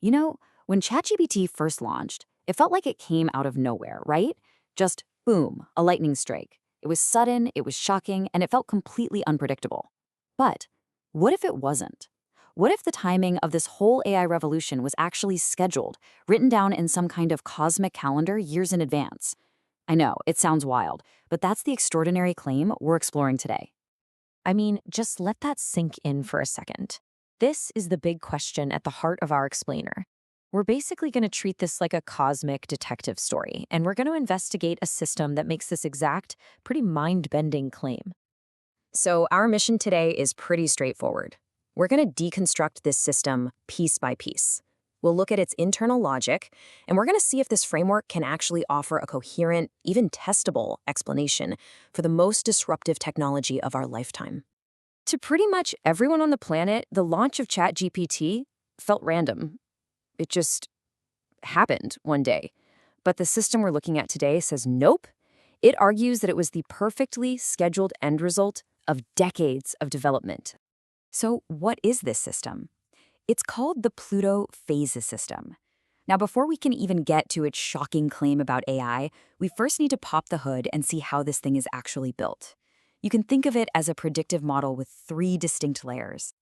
You know, when ChatGPT first launched, it felt like it came out of nowhere, right? Just boom, a lightning strike. It was sudden, it was shocking, and it felt completely unpredictable. But what if it wasn't? What if the timing of this whole AI revolution was actually scheduled, written down in some kind of cosmic calendar years in advance? I know, it sounds wild, but that's the extraordinary claim we're exploring today. I mean, just let that sink in for a second. This is the big question at the heart of our explainer. We're basically going to treat this like a cosmic detective story, and we're going to investigate a system that makes this exact, pretty mind-bending claim. So, our mission today is pretty straightforward. We're going to deconstruct this system piece by piece. We'll look at its internal logic, and we're going to see if this framework can actually offer a coherent, even testable explanation for the most disruptive technology of our lifetime. To pretty much everyone on the planet, the launch of ChatGPT felt random. It just happened one day. But the system we're looking at today says nope. It argues that it was the perfectly scheduled end result of decades of development. So what is this system? It's called the Pluto phases system. Now, before we can even get to its shocking claim about AI, we first need to pop the hood and see how this thing is actually built. You can think of it as a predictive model with three distinct layers.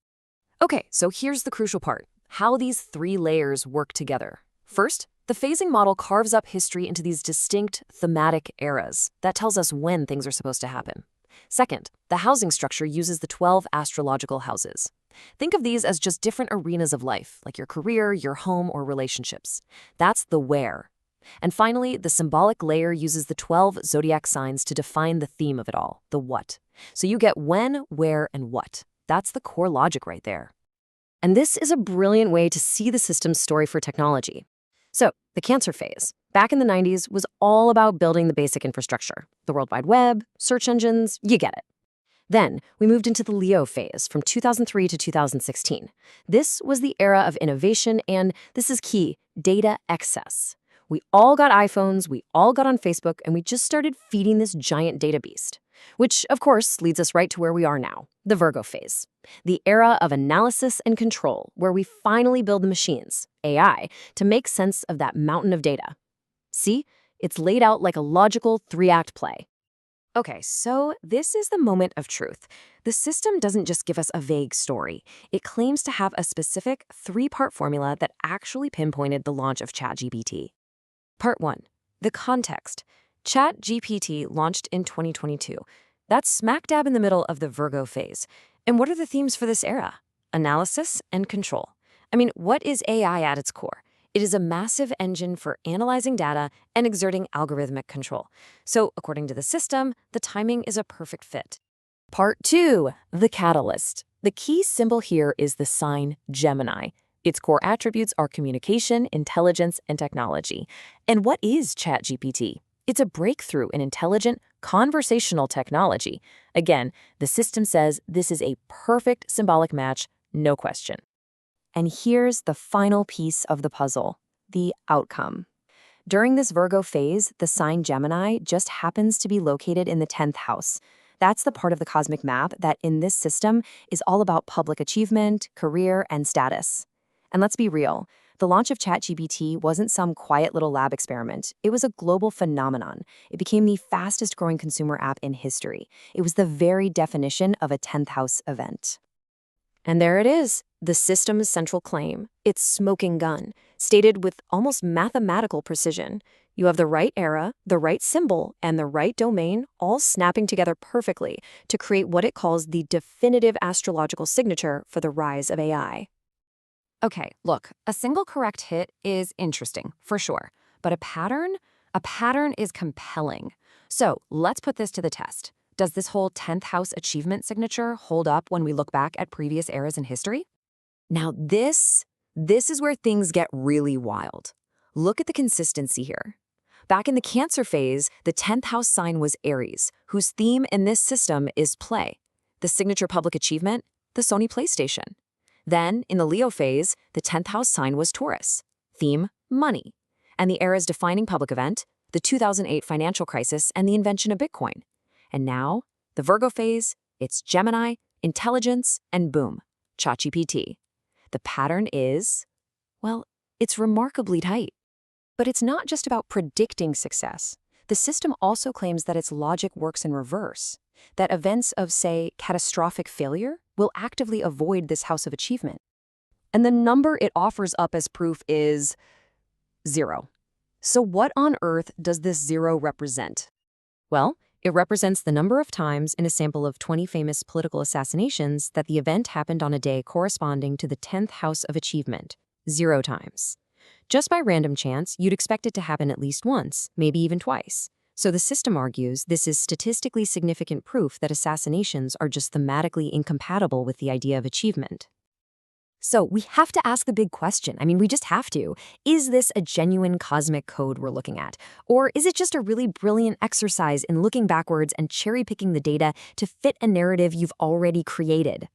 Okay, so here's the crucial part: how these three layers work together. First, the phasing model carves up history into these distinct thematic eras. That tells us when things are supposed to happen. Second, the housing structure uses the 12 astrological houses. Think of these as just different arenas of life, like your career, your home, or relationships. That's the where. And finally, the symbolic layer uses the 12 zodiac signs to define the theme of it all, the what. So you get when, where, and what. That's the core logic right there. And this is a brilliant way to see the system's story for technology. So, the Cancer phase, back in the 90s, was all about building the basic infrastructure. The World Wide Web, search engines, you get it. Then, we moved into the Leo phase from 2003 to 2016. This was the era of innovation and, this is key, data excess. We all got iPhones, we all got on Facebook, and we just started feeding this giant data beast. Which, of course, leads us right to where we are now, the Virgo phase. The era of analysis and control, where we finally build the machines, AI, to make sense of that mountain of data. See? It's laid out like a logical three-act play. Okay, so this is the moment of truth. The system doesn't just give us a vague story. It claims to have a specific three-part formula that actually pinpointed the launch of ChatGPT. Part 1. The context. ChatGPT launched in 2022. That's smack dab in the middle of the Virgo phase. And what are the themes for this era? Analysis and control. I mean, what is AI at its core? It is a massive engine for analyzing data and exerting algorithmic control. So, according to the system, the timing is a perfect fit. Part 2. The catalyst. The key symbol here is the sign Gemini. Its core attributes are communication, intelligence, and technology. And what is ChatGPT? It's a breakthrough in intelligent, conversational technology. Again, the system says this is a perfect symbolic match, no question. And here's the final piece of the puzzle, the outcome. During this Virgo phase, the sign Gemini just happens to be located in the 10th house. That's the part of the cosmic map that in this system is all about public achievement, career, and status. And let's be real, the launch of ChatGPT wasn't some quiet little lab experiment. It was a global phenomenon. It became the fastest growing consumer app in history. It was the very definition of a 10th house event. And there it is, the system's central claim, its smoking gun, stated with almost mathematical precision. You have the right era, the right symbol, and the right domain all snapping together perfectly to create what it calls the definitive astrological signature for the rise of AI. Okay, look, a single correct hit is interesting, for sure. But a pattern is compelling. So let's put this to the test. Does this whole 10th house achievement signature hold up when we look back at previous eras in history? Now this is where things get really wild. Look at the consistency here. Back in the Cancer phase, the 10th house sign was Aries, whose theme in this system is play. The signature public achievement, the Sony PlayStation. Then, in the Leo phase, the 10th house sign was Taurus. Theme, money. And the era's defining public event, the 2008 financial crisis and the invention of Bitcoin. And now, the Virgo phase, it's Gemini, intelligence, and boom, ChatGPT. The pattern is, well, It's remarkably tight. But it's not just about predicting success. The system also claims that its logic works in reverse, that events of, say, catastrophic failure will actively avoid this house of achievement. And the number it offers up as proof is 0. So what on earth does this 0 represent? Well, it represents the number of times in a sample of 20 famous political assassinations that the event happened on a day corresponding to the 10th house of achievement, 0 times. Just by random chance, you'd expect it to happen at least once, maybe even twice. So the system argues this is statistically significant proof that assassinations are just thematically incompatible with the idea of achievement. So we have to ask the big question. We just have to. Is this a genuine cosmic code we're looking at? Or is it just a really brilliant exercise in looking backwards and cherry-picking the data to fit a narrative you've already created?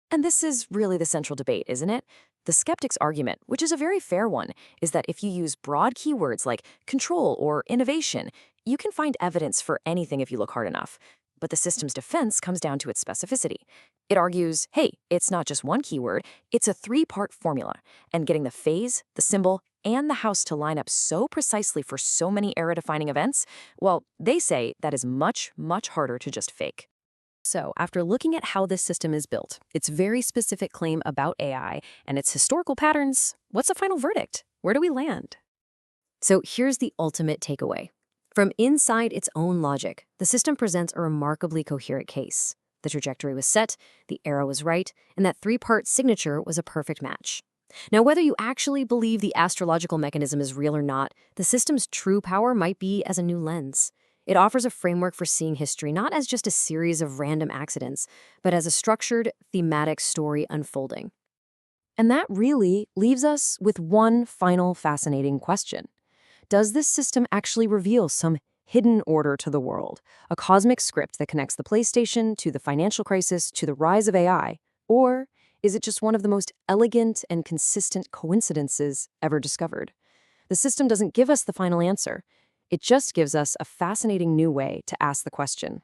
And this is really the central debate, isn't it? The skeptic's argument, which is a very fair one, is that if you use broad keywords like control or innovation, you can find evidence for anything if you look hard enough. But the system's defense comes down to its specificity. It argues, hey, it's not just one keyword, it's a 3-part formula, and getting the phase, the symbol, and the house to line up so precisely for so many era-defining events, well, they say that is much, much harder to just fake. So, after looking at how this system is built, its very specific claim about AI, and its historical patterns, what's the final verdict? Where do we land? So here's the ultimate takeaway. From inside its own logic, the system presents a remarkably coherent case. The trajectory was set, the era was right, and that 3-part signature was a perfect match. Now, whether you actually believe the astrological mechanism is real or not, the system's true power might be as a new lens. It offers a framework for seeing history not as just a series of random accidents, but as a structured, thematic story unfolding. And that really leaves us with one final fascinating question. Does this system actually reveal some hidden order to the world, a cosmic script that connects the PlayStation to the financial crisis to the rise of AI? Or is it just one of the most elegant and consistent coincidences ever discovered? The system doesn't give us the final answer. It just gives us a fascinating new way to ask the question.